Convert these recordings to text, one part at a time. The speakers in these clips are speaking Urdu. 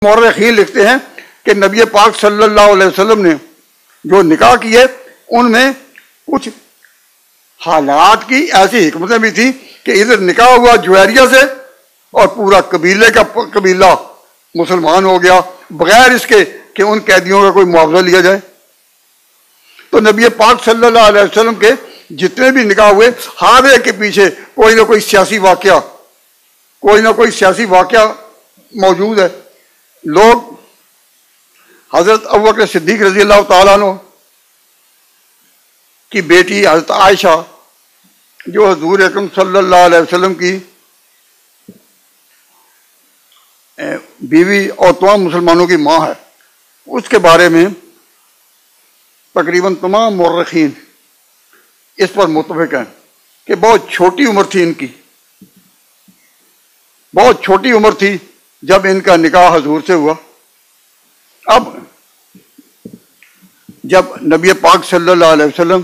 مورخین لکھتے ہیں کہ نبی پاک صلی اللہ علیہ وسلم نے جو نکاح کیے ان میں کچھ حالات کی ایسی حکمتیں بھی تھیں کہ ادھر نکاح ہوا جویریہ سے اور پورا قبیلے کا قبیلہ مسلمان ہو گیا بغیر اس کے کہ ان قیدیوں کا کوئی معاوضہ لیا جائے. تو نبی پاک صلی اللہ علیہ وسلم کے جتنے بھی نکاح ہوئے ہر ایک کے پیچھے کوئی نہ کوئی سیاسی واقعہ موجود ہے. لوگ حضرت ابوبکر صدیق رضی اللہ تعالیٰ عنہ کی بیٹی حضرت عائشہ جو حضور اکرم صلی اللہ علیہ وسلم کی بیوی اور تمام مسلمانوں کی ماں ہے، اس کے بارے میں تقریباً تمام مورخین اس پر متفق ہیں کہ بہت چھوٹی عمر تھی ان کی، بہت چھوٹی عمر تھی جب ان کا نکاح حضور سے ہوا. اب جب نبی پاک صلی اللہ علیہ وسلم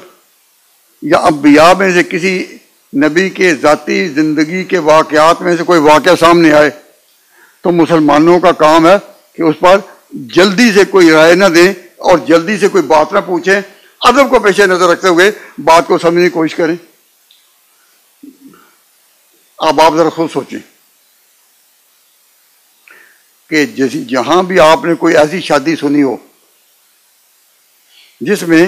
یا انبیاء میں سے کسی نبی کے ذاتی زندگی کے واقعات میں سے کوئی واقعہ سامنے آئے تو مسلمانوں کا کام ہے کہ اس پر جلدی سے کوئی رائے نہ دیں اور جلدی سے کوئی بات نہ پوچھیں، ادب کو پیش نظر رکھتے ہوئے بات کو سمجھنے کی کوشش کریں. اب آپ ذرا خود سوچیں کہ جہاں بھی آپ نے کوئی ایسی شادی سنی ہو جس میں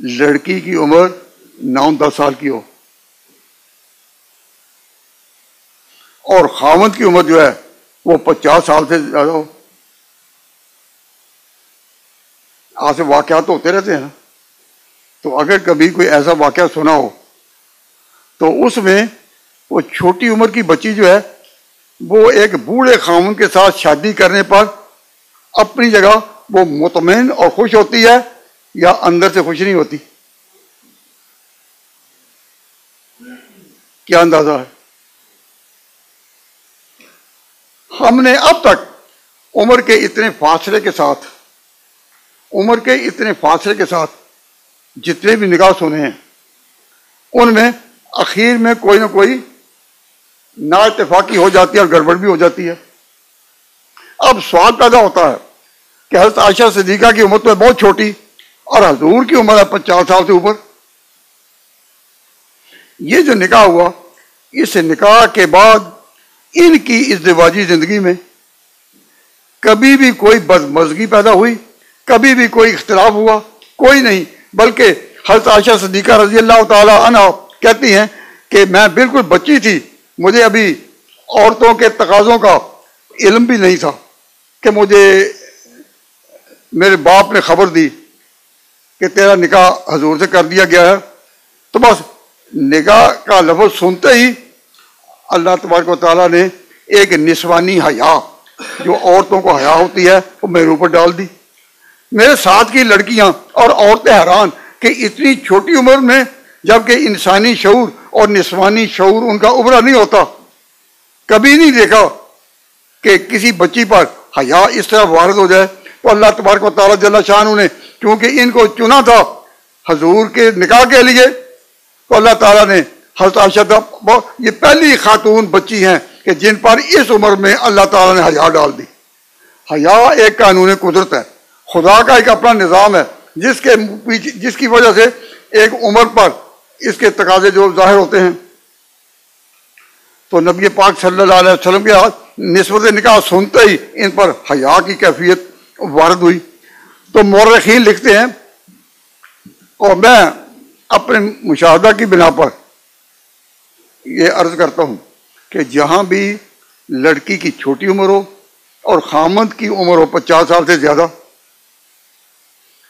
لڑکی کی عمر 9-10 سال کی ہو اور خاوند کی عمر جو ہے وہ 50 سال سے زیادہ ہو. آج سے واقعات ہوتے رہتے ہیں نا، تو اگر کبھی کوئی ایسا واقعہ سنا ہو تو اس میں وہ چھوٹی عمر کی بچی جو ہے وہ ایک بوڑھے خاوند کے ساتھ شادی کرنے پر اپنی جگہ وہ مطمئن اور خوش ہوتی ہے یا اندر سے خوش نہیں ہوتی؟ کیا اندازہ ہے؟ ہم نے اب تک عمر کے اتنے فاصلے کے ساتھ جتنے بھی نکاح سنے ہیں ان میں اخیر میں کوئی نہ کوئی نا اتفاقی ہو جاتی ہے اور گڑبڑ بھی ہو جاتی ہے. اب سوال پیدا ہوتا ہے کہ حضرت عائشہ صدیقہ کی عمر تو ہے بہت چھوٹی اور حضور کی عمر ہے 50 سال سے اوپر. یہ جو نکاح ہوا اس نکاح کے بعد ان کی ازدواجی زندگی میں کبھی بھی کوئی بدمزگی پیدا ہوئی، کبھی بھی کوئی اختلاف ہوا؟ کوئی نہیں، بلکہ حضرت عائشہ صدیقہ رضی اللہ تعالی عنہ کہتی ہیں کہ میں بالکل بچی تھی، مجھے ابھی عورتوں کے تقاضوں کا علم بھی نہیں تھا کہ مجھے میرے باپ نے خبر دی کہ تیرا نکاح حضور سے کر دیا گیا ہے. تو بس نکاح کا لفظ سنتے ہی اللہ تبارک و تعالیٰ نے ایک نسوانی حیا، جو عورتوں کو حیا ہوتی ہے، وہ میرے اوپر ڈال دی. میرے ساتھ کی لڑکیاں اور عورتیں حیران کہ اتنی چھوٹی عمر میں جبکہ انسانی شعور اور نسوانی شعور ان کا ابھرا نہیں ہوتا، کبھی نہیں دیکھا کہ کسی بچی پر حیا اس طرح وارد ہو جائے. تو اللہ تبارک و تعالیٰ جل شانہ نے کیونکہ ان کو چنا تھا حضور کے نکاح کے لیے، تو اللہ تعالیٰ نے حضرت عائشہ یہ پہلی خاتون بچی ہیں کہ جن پر اس عمر میں اللہ تعالیٰ نے حیا ڈال دی. حیا ایک قانون قدرت ہے، خدا کا ایک اپنا نظام ہے جس کی وجہ سے ایک عمر پر اس کے تقاضے جو ظاہر ہوتے ہیں. تو نبی پاک صلی اللہ علیہ وسلم کے ہاتھ نسبت نکاح سنتے ہی ان پر حیا کی کیفیت وارد ہوئی. تو مورخین لکھتے ہیں اور میں اپنے مشاہدہ کی بنا پر یہ عرض کرتا ہوں کہ جہاں بھی لڑکی کی چھوٹی عمر ہو اور خامند کی عمر ہو 50 سال سے زیادہ،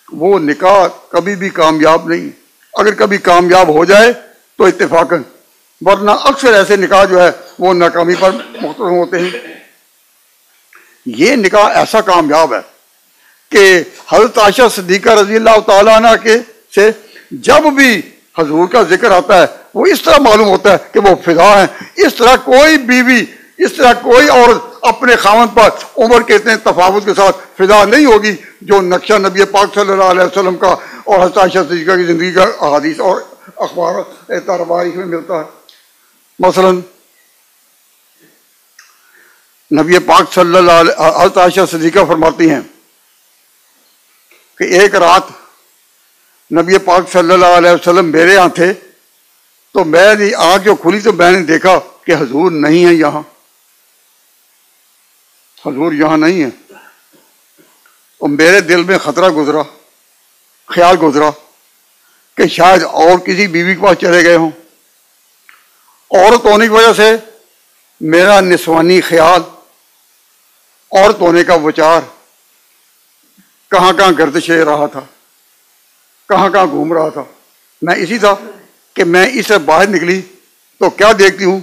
وہ نکاح کبھی بھی کامیاب نہیں. اگر کبھی کامیاب ہو جائے تو اتفاقاً، ورنہ اکثر ایسے نکاح جو ہے وہ ناکامی پر مختم ہوتے ہیں. یہ نکاح ایسا کامیاب ہے کہ حضرت عائشہ صدیقہ رضی اللہ تعالیٰ عنہ کے سے جب بھی حضور کا ذکر آتا ہے وہ اس طرح معلوم ہوتا ہے کہ وہ فدا ہیں. اس طرح کوئی بیوی، اس طرح کوئی عورت اپنے خاوند پر عمر کے اتنے تفاوت کے ساتھ فدا نہیں ہوگی جو نقشہ نبی پاک صلی اللہ علیہ وسلم کا اور حضرت عائشہ صدیقہ کی زندگی کا احادیث اور اخبار تاریخ میں ملتا ہے. مثلا نبی پاک صلی اللہ علیہ حضرت عائشہ صدیقہ فرماتی ہیں کہ ایک رات نبی پاک صلی اللہ علیہ وسلم میرے یہاں تھے، تو میں نے آنکھ جو کھلی تو میں نے دیکھا کہ حضور نہیں ہے یہاں، حضور یہاں نہیں ہے۔ اور میرے دل میں خطرہ گزرا، خیال گزرا کہ شاید اور کسی بیوی کے پاس چلے گئے ہوں۔ عورت ہونے کی وجہ سے میرا نسوانی خیال، عورت ہونے کا وچار کہاں کہاں گردش رہا تھا، کہاں کہاں گھوم رہا تھا۔ میں اسی تھا کہ میں اس سے باہر نکلی تو کیا دیکھتی ہوں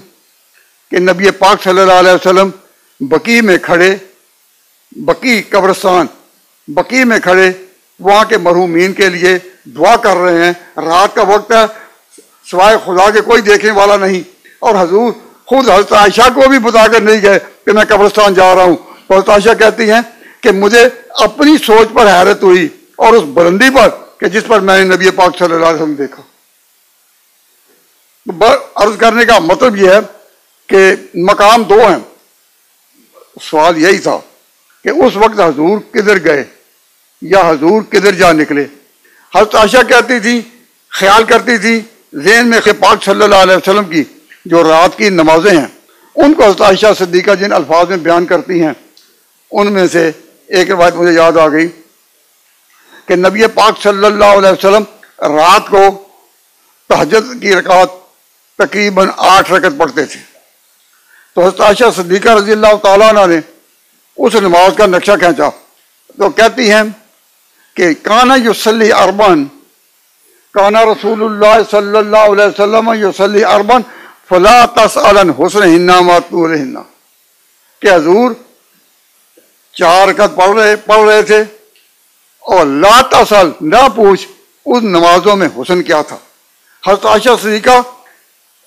کہ نبی پاک صلی اللہ علیہ وسلم بقیع میں کھڑے، بقیع قبرستان، بقیع میں کھڑے وہاں کے مرحومین کے لیے دعا کر رہے ہیں۔ رات کا وقت ہے، سوائے خدا کے کوئی دیکھنے والا نہیں، اور حضور خود حضرت عائشہ کو بھی بتا کر نہیں گئے کہ میں قبرستان جا رہا ہوں۔ حضرت عائشہ کہتی ہیں کہ مجھے اپنی سوچ پر حیرت ہوئی اور اس بلندی پر کہ جس پر میں نے نبی پاک صلی اللہ علیہ وسلم دیکھا۔ عرض کرنے کا مطلب یہ ہے کہ مقام دو ہیں۔ سوال یہی تھا کہ اس وقت حضور کدھر گئے یا حضور کدھر جا نکلے۔ حضرت عائشہ کہتی تھی، خیال کرتی تھی ذہن میں کہ پاک صلی اللہ علیہ وسلم کی جو رات کی نمازیں ہیں ان کو حضرت عائشہ صدیقہ جن الفاظ میں بیان کرتی ہیں، ان میں سے ایک روایت مجھے یاد آ گئی کہ نبی پاک صلی اللہ علیہ وسلم رات کو تہجد کی رکعت تقریباً 8 رکعت پڑھتے تھے۔ تو حضرت عائشہ صدیقہ رضی اللہ تعالیٰ عنہ نے اس نماز کا نقشہ کھینچا تو کہتی ہیں کہ کانا یصلی اربعن، کانا رسول اللہ صلی اللہ علیہ وسلم یصلی اربعن فلا تسأل عن حسنہن و طولہن، کہ حضور 4 رکعت پڑھ رہے تھے اور لا تسأل، نہ پوچھ اس نمازوں میں حسن کیا تھا۔ حضرت عائشہ صدیقہ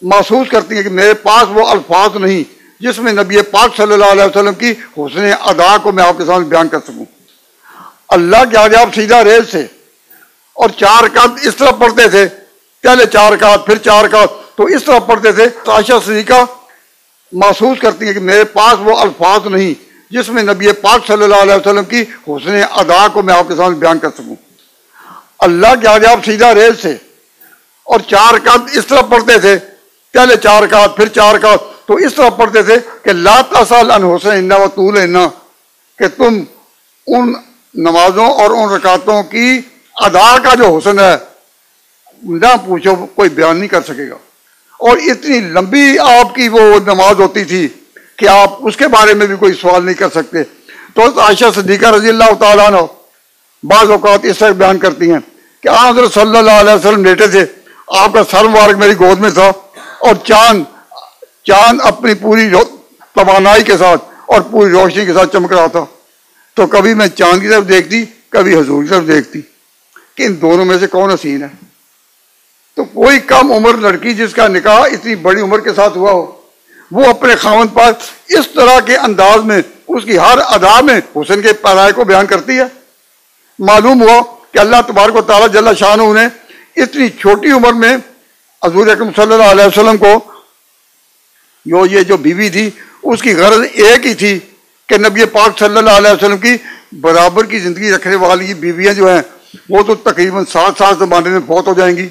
محسوس کرتی ہیں کہ میرے پاس وہ الفاظ نہیں جس میں نبی پاک صلی اللہ علیہ وسلم کی حسن ادا کو میں آپ کے سامنے بیان کر سکوں۔ اللہ کے آگے آپ سیدھا ریز سے اور 4 رکعت اس طرح پڑھتے تھے، پہلے 4 رکعت پھر 4 رکعت، تو اس طرح پڑھتے تھے۔ عائشہ صدیقہ محسوس کرتی ہیں کہ میرے پاس وہ الفاظ نہیں جس میں نبی پاک صلی اللہ علیہ وسلم کی حسن ادا کو میں آپ کے سامنے بیان کر سکوں۔ اللہ کے آگے آپ سیدھا ریز سے اور 4 رکعت اس طرح پڑھتے تھے، پہلے 4 رکعت پھر 4 رکعت، تو اس طرح پڑھتے تھے کہ لا تسأل عن حسنہن و طولہن، کہ تم ان نمازوں اور ان رکعتوں کی ادا کا جو حسن ہے نہ پوچھو، کوئی بیان نہیں کر سکے گا۔ اور اتنی لمبی آپ کی وہ نماز ہوتی تھی کہ آپ اس کے بارے میں بھی کوئی سوال نہیں کر سکتے۔ تو عائشہ صدیقہ رضی اللہ تعالیٰ عنہ بعض اوقات اس طرح بیان کرتی ہیں کہ حضرت صلی اللہ علیہ وسلم لیٹے تھے، آپ کا سر مبارک میری گود میں تھا اور چاند اپنی پوری توانائی کے ساتھ اور پوری روشنی کے ساتھ چمک رہا تھا۔ تو کبھی میں چاند کی طرف دیکھتی، کبھی حضور کی طرف دیکھتی کہ ان دونوں میں سے کون حسین ہے۔ تو کوئی کم عمر لڑکی جس کا نکاح اتنی بڑی عمر کے ساتھ ہوا ہو، وہ اپنے خاوند پر اس طرح کے انداز میں اس کی ہر ادا میں حسن کے پیرائے کو بیان کرتی ہے۔ معلوم ہوا کہ اللہ تبارک و تعالیٰ جل شانہ نے اتنی چھوٹی عمر میں حضور اکرم صلی اللہ علیہ وسلم کو جو بیوی تھی اس کی غرض ایک ہی تھی کہ نبی پاک صلی اللہ علیہ وسلم کی برابر کی زندگی رکھنے والی بیویاں جو ہیں وہ تو تقریباً 7 سال زمانے میں فوت ہو جائیں گی،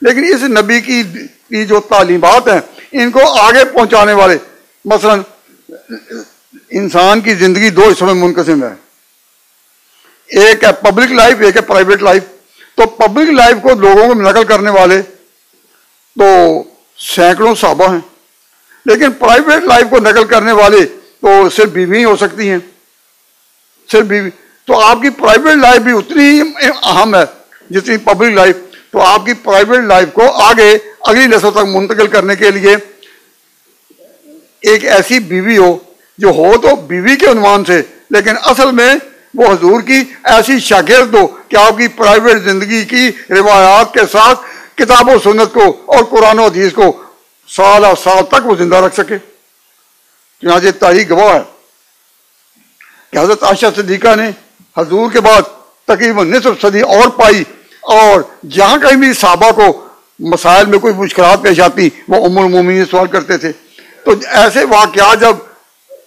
لیکن اس نبی کی جو تعلیمات ہیں ان کو آگے پہنچانے والے، مثلا انسان کی زندگی 2 حصوں میں منقسم ہے، ایک ہے پبلک لائف، ایک ہے پرائیویٹ لائف۔ تو پبلک لائف کو لوگوں کو نقل کرنے والے تو سینکڑوں صحابہ ہیں، لیکن پرائیویٹ لائف کو نقل کرنے والے تو صرف بیوی ہو سکتی ہیں، صرف بیوی۔ تو آپ کی پرائیویٹ لائف بھی اتنی ہی اہم ہے جتنی پبلک لائف۔ تو آپ کی پرائیویٹ لائف کو آگے اگلی نسل تک منتقل کرنے کے لیے ایک ایسی بیوی ہو جو ہو تو بیوی کے عنوان سے، لیکن اصل میں وہ حضور کی ایسی شاگرد ہو کہ آپ کی پرائیویٹ زندگی کی روایات کے ساتھ کتاب و سنت کو اور قرآن و حدیث کو سال تک وہ زندہ رکھ سکے۔ چنانچہ تاریخ گواہ ہے کہ حضرت عائشہ صدیقہ نے حضور کے بعد تقریباً نصف صدی اور پائی، اور جہاں کہیں بھی صحابہ کو مسائل میں کوئی مشکلات پیش آتی وہ ام المومنین سے سوال کرتے تھے۔ تو ایسے واقعات جب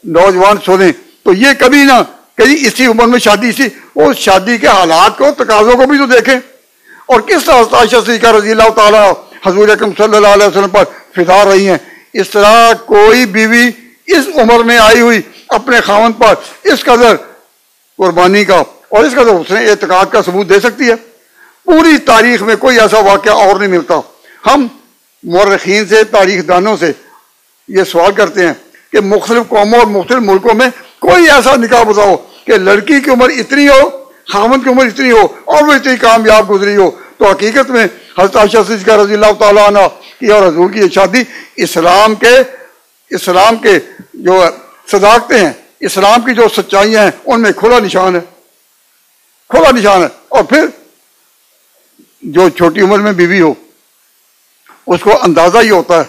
نوجوان سنیں تو یہ کبھی نہ کہیں اسی عمر میں شادی سی، اس شادی کے حالات کو تقاضوں کو بھی تو دیکھیں، اور کس طرح عائشہ صدیقہ رضی اللہ تعالیٰ حضور اکرم صلی اللہ علیہ وسلم پر فدا رہی ہیں۔ اس طرح کوئی بیوی اس عمر میں آئی ہوئی اپنے خاوند پر اس قدر قربانی کا اور اس قدر حسن اعتقاد کا ثبوت دے سکتی ہے؟ پوری تاریخ میں کوئی ایسا واقعہ اور نہیں ملتا۔ ہم مورخین سے، تاریخ دانوں سے یہ سوال کرتے ہیں کہ مختلف قوموں اور مختلف ملکوں میں کوئی ایسا نکاح بتاؤ کہ لڑکی کی عمر اتنی ہو، خاوند کی عمر اتنی ہو اور وہ اتنی کامیاب گزری ہو۔ تو حقیقت میں حضرت عائشہ صدیقہ رضی اللہ تعالیٰ عنہ کی اور حضور کی یہ شادی اسلام کے جو صداقتیں ہیں، اسلام کی جو سچائیاں ہیں، ان میں کھلا نشان ہے، کھلا نشان ہے۔ اور پھر جو چھوٹی عمر میں بیوی ہو اس کو اندازہ ہی ہوتا ہے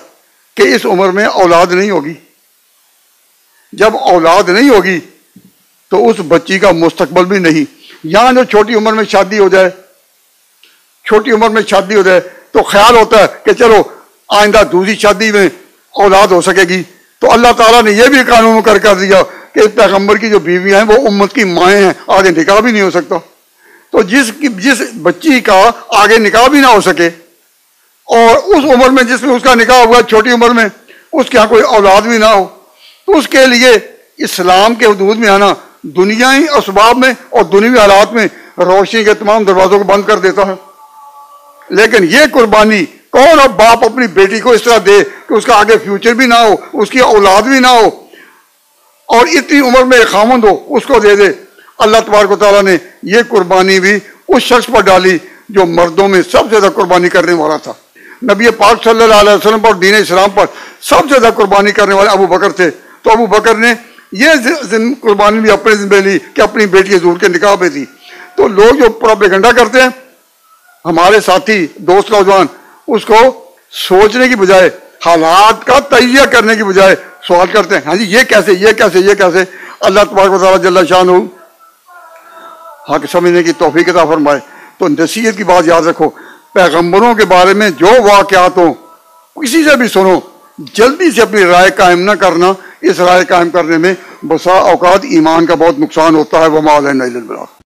کہ اس عمر میں اولاد نہیں ہوگی۔ جب اولاد نہیں ہوگی تو اس بچی کا مستقبل بھی نہیں۔ یہاں جو چھوٹی عمر میں شادی ہو جائے، چھوٹی عمر میں شادی ہو جائے تو خیال ہوتا ہے کہ چلو آئندہ دوسری شادی میں اولاد ہو سکے گی۔ تو اللہ تعالیٰ نے یہ بھی قانون مقرر کر دیا کہ پیغمبر کی جو بیویاں ہیں وہ امت کی مائیں ہیں، آگے نکاح بھی نہیں ہو سکتا۔ تو جس بچی کا آگے نکاح بھی نہ ہو سکے اور اس عمر میں جس میں اس کا نکاح ہوا، چھوٹی عمر میں اس کے یہاں کوئی اولاد بھی نہ ہو، تو اس کے لیے اسلام کے حدود میں آنا دنیائی اسباب میں اور دنیوی حالات میں روشنی کے تمام دروازوں کو بند کر دیتا ہے۔ لیکن یہ قربانی کون اب باپ اپنی بیٹی کو اس طرح دے کہ اس کا آگے فیوچر بھی نہ ہو، اس کی اولاد بھی نہ ہو اور اتنی عمر میں خاوند ہو اس کو دے دے؟ اللہ تبارک و تعالیٰ نے یہ قربانی بھی اس شخص پر ڈالی جو مردوں میں سب سے زیادہ قربانی کرنے والا تھا۔ نبی پاک صلی اللہ علیہ وسلم پر، دین اسلام پر سب سے زیادہ قربانی کرنے والے ابو بکر تھے۔ تو ابو بکر نے یہ قربانی بھی اپنے ذمہ لی کہ اپنی بیٹی حضور کے نکاح پہ دی۔ تو لوگ جو پروپیگنڈا کرتے ہیں، ہمارے ساتھی دوست نوجوان اس کو سوچنے کی بجائے، حالات کا تجزیہ کرنے کی بجائے سوال کرتے ہیں، ہاں جی یہ کیسے، یہ کیسے، یہ کیسے؟ اللہ تبارک و تعالیٰ جل شانہ حق سمجھنے کی توفیق عطا فرمائے۔ تو نصیحت کی بات یاد رکھو، پیغمبروں کے بارے میں جو واقعات ہوں کسی سے بھی سنو، جلدی سے اپنی رائے قائم نہ کرنا۔ اس رائے قائم کرنے میں بسا اوقات ایمان کا بہت نقصان ہوتا ہے۔ وما علینا الا البلاغ۔